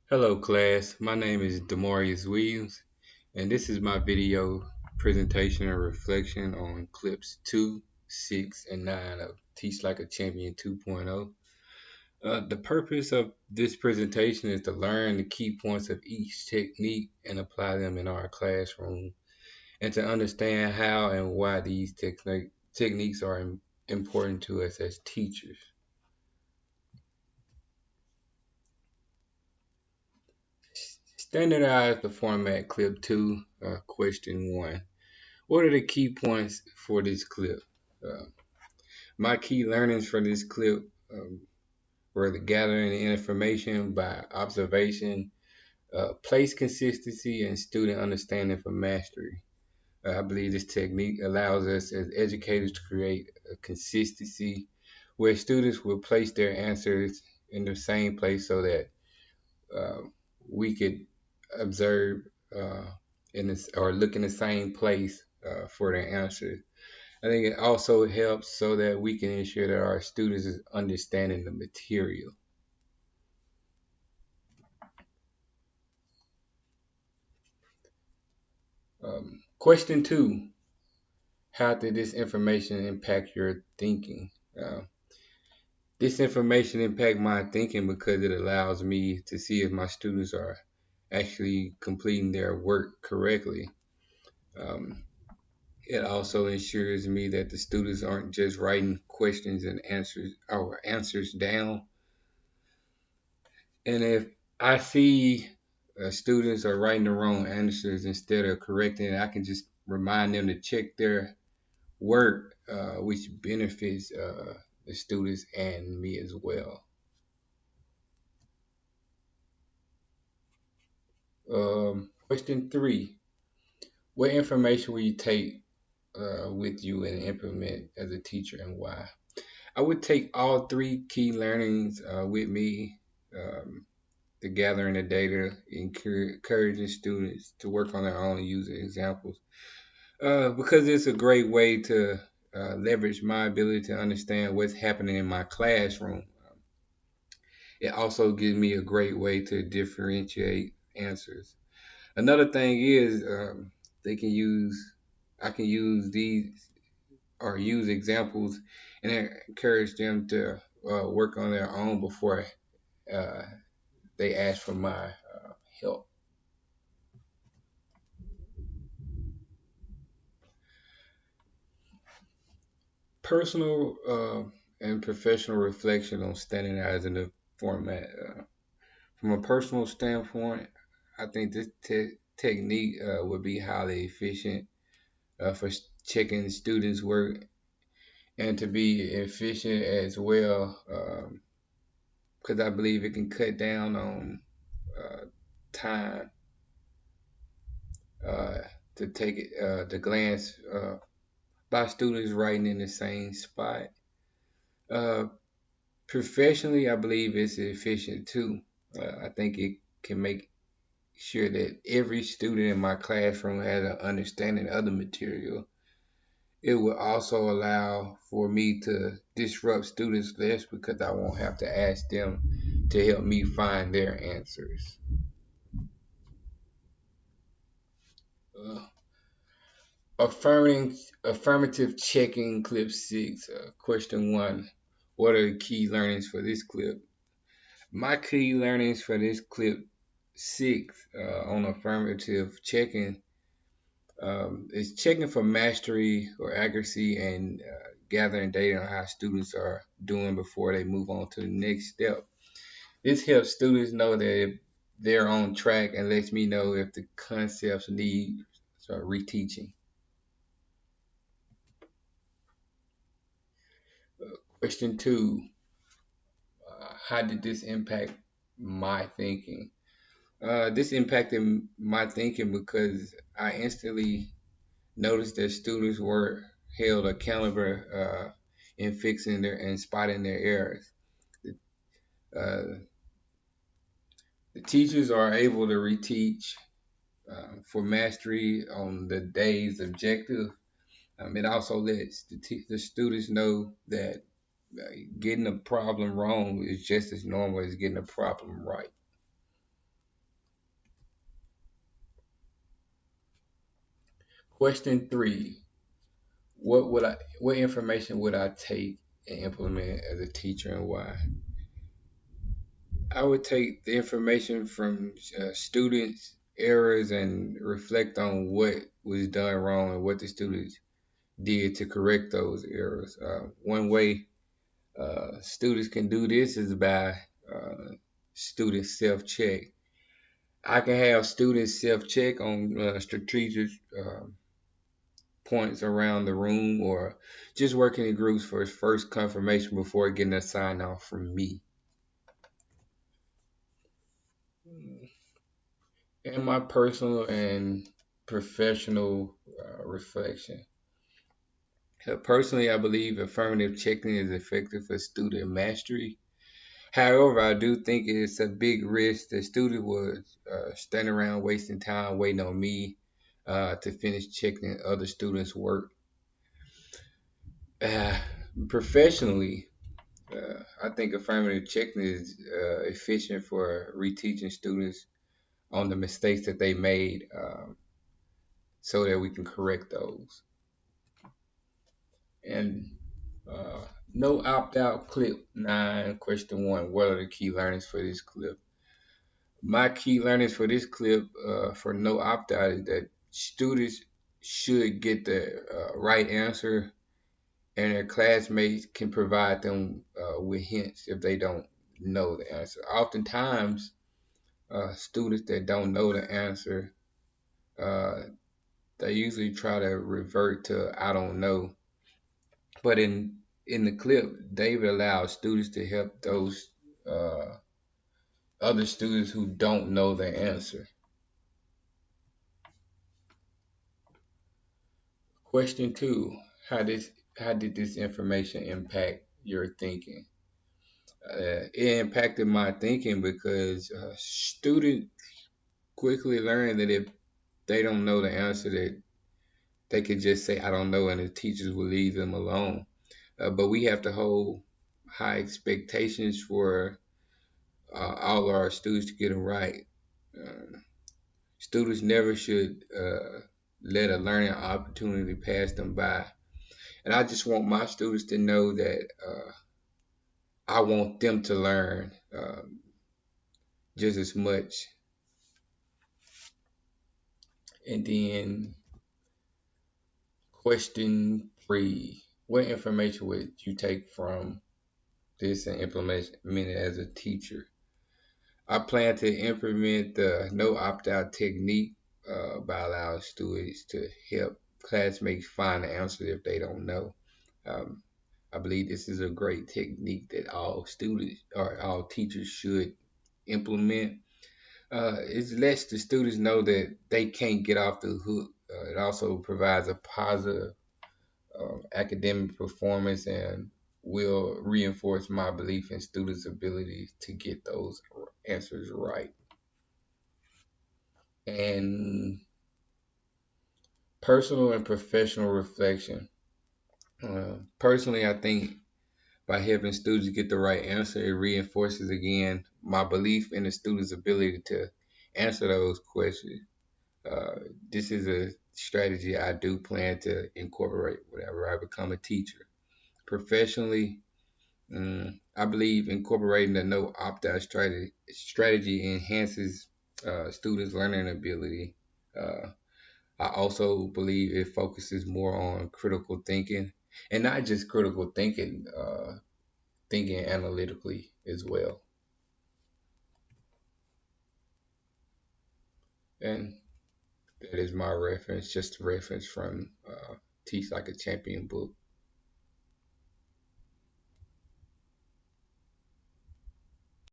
Hello class, my name is DaMarrous Williams and this is my video presentation and reflection on clips 2, 6, and 9 of Teach Like a Champion 2.0. The purpose of this presentation is to learn the key points of each technique and apply them in our classroom and to understand how and why these techniques are important to us as teachers. Standardize the format clip 2, question 1. What are the key points for this clip? Uh, my key learnings for this clip were the gathering information by observation, place consistency, and student understanding for mastery. I believe this technique allows us as educators to create a consistency where students will place their answers in the same place so that uh, we could observe in this or look in the same place for their answers. I think it also helps so that we can ensure that our students is understanding the material. Question 2, how did this information impact your thinking? Uh, this information impact my thinking because it allows me to see if my students are actually completing their work correctly. Um, it also ensures me that the students aren't just writing questions and answers down. And if I see students are writing the wrong answers instead of correcting it, I can just remind them to check their work, which benefits the students and me as well. Question 3, what information will you take with you and implement as a teacher and why? I would take all three key learnings with me. The gathering the data, encouraging students to work on their own using examples. Because it's a great way to leverage my ability to understand what's happening in my classroom. It also gives me a great way to differentiate answers. Another thing is they can use, I can use these or use examples and encourage them to work on their own before uh, they ask for my help. Personal and professional reflection on standardizing the format. From a personal standpoint, I think this technique would be highly efficient for checking students' work and to be efficient as well, because I believe it can cut down on time uh, to take it to glance by students writing in the same spot. Uh, Professionally, I believe it's efficient too. I think it can make sure that every student in my classroom has an understanding of the material. It will also allow for me to disrupt students less because I won't have to ask them to help me find their answers. Uh, affirmative checking clip 6, question 1. What are the key learnings for this clip? My key learnings for this clip 6 on affirmative checking is checking for mastery or accuracy and gathering data on how students are doing before they move on to the next step. This helps students know that if they're on track and lets me know if the concepts need reteaching. Question 2, how did this impact my thinking? This impacted my thinking because I instantly noticed that students were held accountable in fixing their and spotting their errors. Uh, the teachers are able to reteach for mastery on the day's objective. It also lets the students know that getting a problem wrong is just as normal as getting a problem right. Question three: What information would I take and implement as a teacher, and why? I would take the information from students' errors and reflect on what was done wrong and what the students did to correct those errors. One way students can do this is by student self check. I can have students self check on strategic points around the room, or just working in groups for first confirmation before getting a sign off from me. And my personal and professional reflection. Personally, I believe affirmative checking is effective for student mastery. However, I do think it's a big risk that student would stand around wasting time waiting on me to finish checking other students' work. Uh, Professionally, I think affirmative checking is efficient for reteaching students on the mistakes that they made, so that we can correct those. And uh, no opt out clip 9, question 1. What are the key learnings for this clip? My key learnings for this clip for no opt out is that students should get the right answer, and their classmates can provide them with hints if they don't know the answer. Oftentimes, students that don't know the answer, uh, they usually try to revert to I don't know. But in the clip, David allows students to help those uh, other students who don't know the answer. Question two: how did this information impact your thinking? It impacted my thinking because students quickly learn that if they don't know the answer, that they could just say I don't know, and the teachers will leave them alone. But we have to hold high expectations for all of our students to get it right. Uh, Students never should let a learning opportunity pass them by. And I just want my students to know that I want them to learn just as much. And then question three: what information would you take from this and implement it as a teacher? I plan to implement the no opt out technique by allowing students to help classmates find the answer if they don't know. Um, I believe this is a great technique that all students or all teachers should implement. It lets the students know that they can't get off the hook. It also provides a positive academic performance and will reinforce my belief in students' ability to get those answers right. And personal and professional reflection. Personally, I think by helping students get the right answer, it reinforces again my belief in the student's ability to answer those questions. Uh, this is a strategy I do plan to incorporate whenever I become a teacher. Professionally, I believe incorporating the no opt-out strategy enhances students' learning ability. Uh, I also believe it focuses more on critical thinking, and not just critical thinking, thinking analytically as well. And that is my reference, just a reference from Teach Like a Champion book.